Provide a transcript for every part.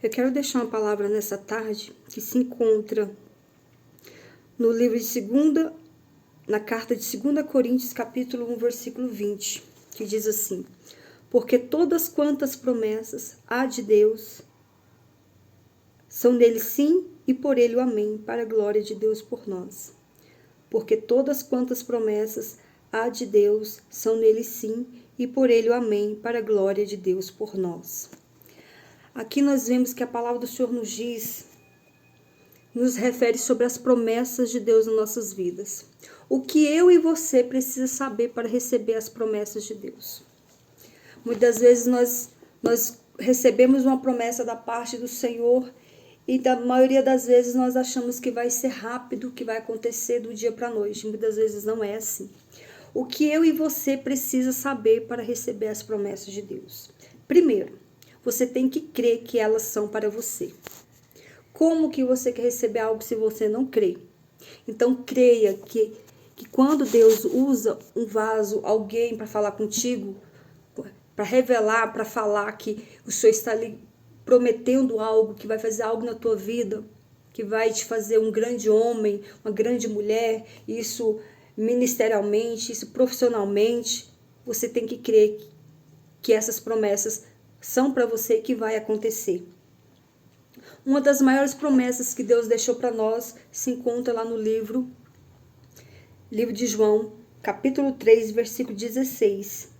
Eu quero deixar uma palavra nessa tarde que se encontra no livro de segunda, na carta de 2 Coríntios, capítulo 1, versículo 20, que diz assim: porque todas quantas promessas há de Deus são dele sim e por ele o amém, para a glória de Deus por nós. Porque todas quantas promessas há de Deus são nele sim e por ele o amém, para a glória de Deus por nós. Aqui nós vemos que a palavra do Senhor nos refere sobre as promessas de Deus nas nossas vidas. O que eu e você precisa saber para receber as promessas de Deus? Muitas vezes nós recebemos uma promessa da parte do Senhor e da maioria das vezes nós achamos que vai ser rápido, que vai acontecer do dia para a noite. Muitas vezes não é assim. O que eu e você precisa saber para receber as promessas de Deus? Primeiro, você tem que crer que elas são para você. Como que você quer receber algo se você não crê? Então creia que quando Deus usa um vaso, alguém para falar contigo, para revelar, para falar que o Senhor está ali prometendo algo, que vai fazer algo na tua vida, que vai te fazer um grande homem, uma grande mulher, isso ministerialmente, isso profissionalmente, você tem que crer que essas promessas são para você, que vai acontecer. Uma das maiores promessas que Deus deixou para nós se encontra lá no livro de João, capítulo 3, versículo 16,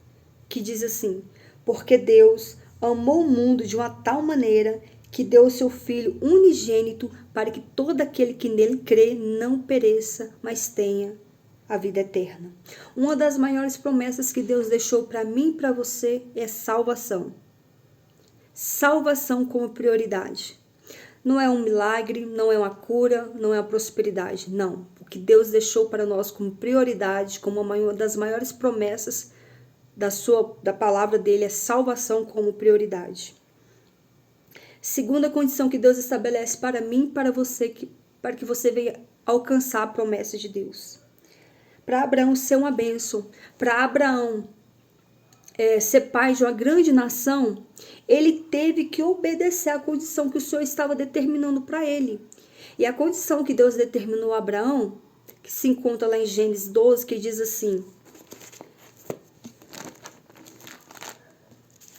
que diz assim: porque Deus amou o mundo de uma tal maneira que deu o seu Filho unigênito para que todo aquele que nele crê não pereça, mas tenha a vida eterna. Uma das maiores promessas que Deus deixou para mim e para você é salvação. Salvação como prioridade. Não é um milagre, não é uma cura, não é uma prosperidade. Não. O que Deus deixou para nós como prioridade, como uma das maiores promessas da palavra dele, é salvação como prioridade. Segunda condição que Deus estabelece para mim e para você, para que você venha alcançar a promessa de Deus. Para Abraão ser uma bênção, para Abraão ser pai de uma grande nação, ele teve que obedecer à condição que o Senhor estava determinando para ele. E a condição que Deus determinou a Abraão, que se encontra lá em Gênesis 12, que diz assim,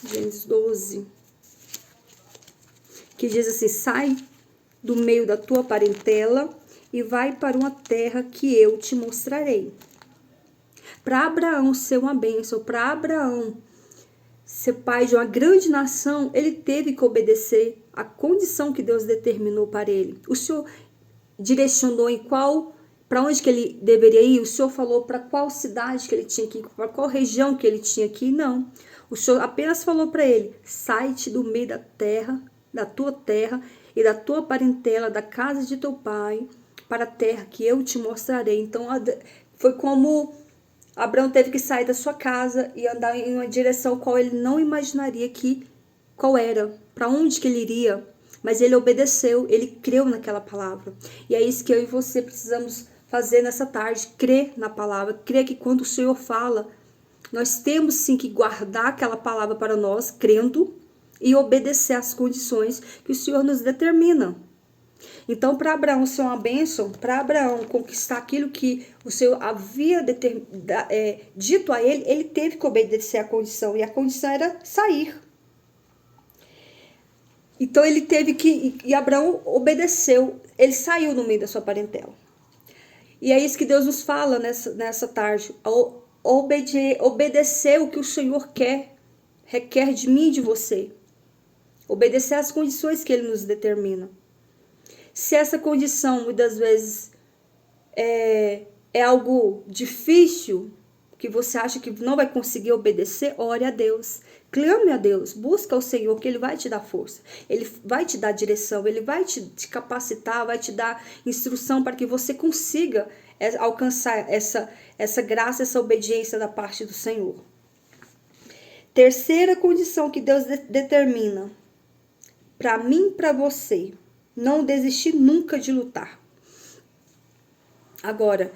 Gênesis 12, que diz assim: sai do meio da tua parentela e vai para uma terra que eu te mostrarei. Para Abraão ser uma bênção, para Abraão ser pai de uma grande nação, ele teve que obedecer à condição que Deus determinou para ele. O Senhor direcionou para onde que ele deveria ir? O Senhor falou para qual cidade que ele tinha que ir, para qual região que ele tinha que ir? Não. O Senhor apenas falou para ele: sai-te do meio da terra, da tua terra e da tua parentela, da casa de teu pai, para a terra que eu te mostrarei. Então foi como Abraão teve que sair da sua casa e andar em uma direção qual ele não imaginaria qual era, para onde que ele iria. Mas ele obedeceu, ele creu naquela palavra. E é isso que eu e você precisamos fazer nessa tarde: crer na palavra, crer que quando o Senhor fala, nós temos sim que guardar aquela palavra para nós, crendo, e obedecer às condições que o Senhor nos determina. Então, para Abraão ser uma bênção, para Abraão conquistar aquilo que o Senhor havia dito a ele, ele teve que obedecer à condição, e a condição era sair. Então ele teve que, e Abraão obedeceu, ele saiu no meio da sua parentela. E é isso que Deus nos fala nessa tarde: obedecer o que o Senhor requer de mim e de você. Obedecer às condições que ele nos determina. Se essa condição muitas vezes é algo difícil, que você acha que não vai conseguir obedecer, ore a Deus, clame a Deus, busca o Senhor, que Ele vai te dar força, Ele vai te dar direção, Ele vai te capacitar, vai te dar instrução para que você consiga alcançar essa graça, essa obediência da parte do Senhor. Terceira condição que Deus determina para mim e para você: não desistir nunca de lutar. Agora,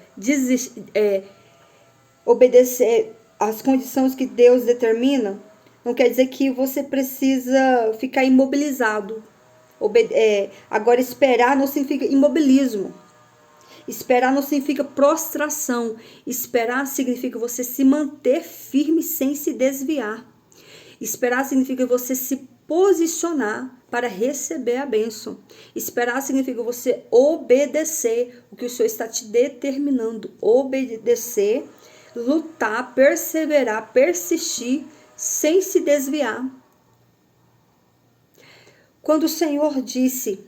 obedecer às condições que Deus determina não quer dizer que você precisa ficar imobilizado. Agora, esperar não significa imobilismo. Esperar não significa prostração. Esperar significa você se manter firme sem se desviar. Esperar significa você se posicionar para receber a bênção. Esperar significa você obedecer o que o Senhor está te determinando. Obedecer, lutar, perseverar, persistir, sem se desviar. Quando o Senhor disse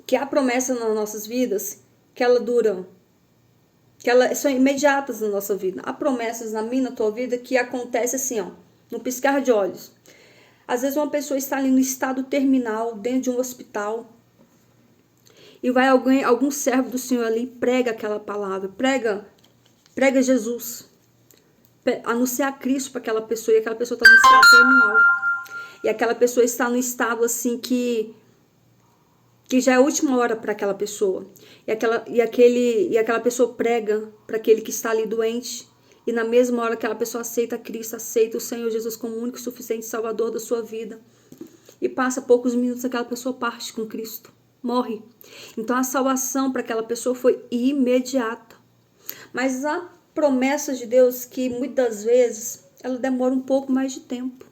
que há promessa nas nossas vidas, que elas duram, que elas são imediatas na nossa vida. Há promessas na minha, na tua vida, que acontece assim, ó, no piscar de olhos. Às vezes uma pessoa está ali no estado terminal, dentro de um hospital, e vai algum servo do Senhor ali, prega aquela palavra, prega Jesus, anunciar Cristo para aquela pessoa, e aquela pessoa está no estado terminal. E aquela pessoa está no estado assim que já é a última hora para aquela pessoa. E aquela pessoa prega para aquele que está ali doente. E na mesma hora que aquela pessoa aceita Cristo, aceita o Senhor Jesus como o único e suficiente Salvador da sua vida. E passa poucos minutos, aquela pessoa parte com Cristo. Morre. Então a salvação para aquela pessoa foi imediata. Mas há promessas de Deus que muitas vezes ela demora um pouco mais de tempo.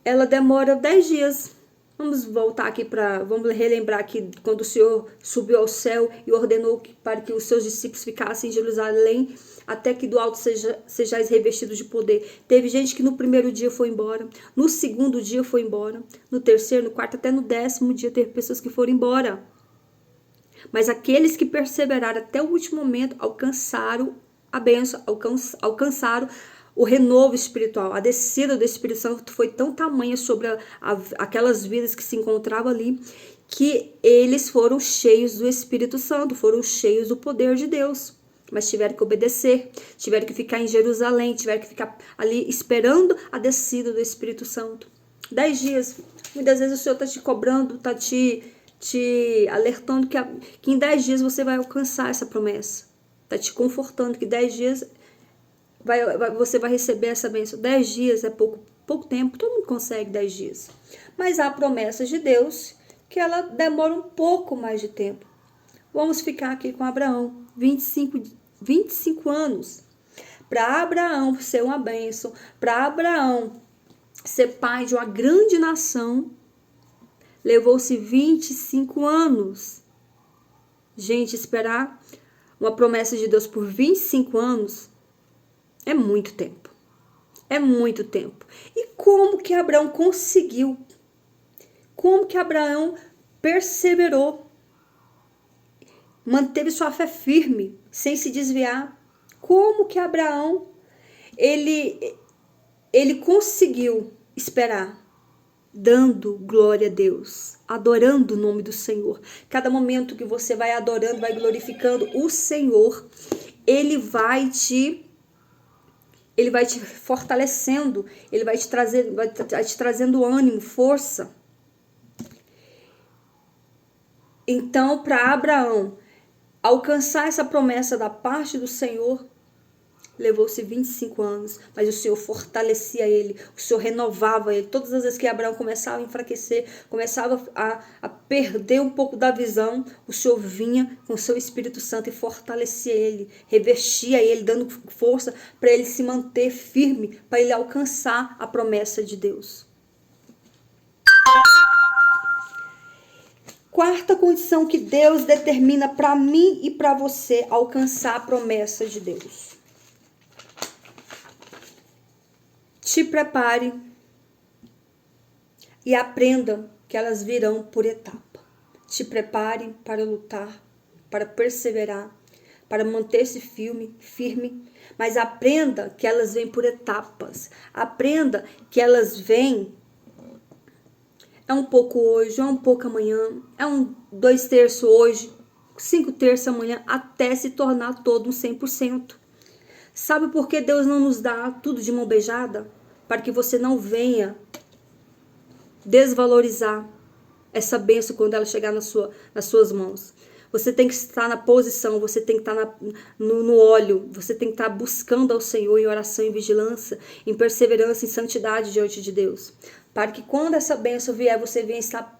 Ela demora 10 dias. Vamos voltar aqui vamos relembrar aqui quando o Senhor subiu ao céu e ordenou para que os seus discípulos ficassem em Jerusalém até que do alto sejais revestidos de poder. Teve gente que no primeiro dia foi embora, no segundo dia foi embora, no terceiro, no quarto, até no 10º dia teve pessoas que foram embora. Mas aqueles que perseveraram até o último momento alcançaram a bênção, alcançaram o renovo espiritual. A descida do Espírito Santo foi tão tamanha sobre aquelas vidas que se encontravam ali, que eles foram cheios do Espírito Santo, foram cheios do poder de Deus. Mas tiveram que obedecer, tiveram que ficar em Jerusalém, tiveram que ficar ali esperando a descida do Espírito Santo. 10 dias. Muitas vezes o Senhor está te cobrando, está te alertando que em 10 dias você vai alcançar essa promessa. Está te confortando que 10 dias você vai receber essa bênção. 10 dias é pouco tempo, todo mundo consegue 10 dias. Mas há promessas de Deus que ela demora um pouco mais de tempo. Vamos ficar aqui com Abraão, 25 anos. Para Abraão ser uma bênção, para Abraão ser pai de uma grande nação, levou-se 25 anos. Gente, esperar uma promessa de Deus por 25 anos é muito tempo. É muito tempo. E como que Abraão conseguiu? Como que Abraão perseverou? Manteve sua fé firme, sem se desviar. Como que Abraão, ele conseguiu esperar? Dando glória a Deus, adorando o nome do Senhor. Cada momento que você vai adorando, vai glorificando o Senhor, Ele vai te fortalecendo, Ele vai te trazendo ânimo, força. Então, para Abraão alcançar essa promessa da parte do Senhor, levou-se 25 anos, mas o Senhor fortalecia ele, o Senhor renovava ele. Todas as vezes que Abraão começava a enfraquecer, começava a perder um pouco da visão, o Senhor vinha com o seu Espírito Santo e fortalecia ele, revestia ele, dando força para ele se manter firme, para ele alcançar a promessa de Deus. Quarta condição que Deus determina para mim e para você alcançar a promessa de Deus. Te prepare e aprenda que elas virão por etapa. Te prepare para lutar, para perseverar, para manter-se firme, mas aprenda que elas vêm por etapas. Aprenda que elas vêm, é um pouco hoje, é um pouco amanhã, é 2/3 hoje, 5/3 amanhã, até se tornar todo um 100%. Sabe por que Deus não nos dá tudo de mão beijada? Para que você não venha desvalorizar essa bênção quando ela chegar nas suas mãos. Você tem que estar na posição, você tem que estar no óleo, você tem que estar buscando ao Senhor em oração, em vigilância, em perseverança, em santidade diante de Deus. Para que quando essa bênção vier, você venha estar preparado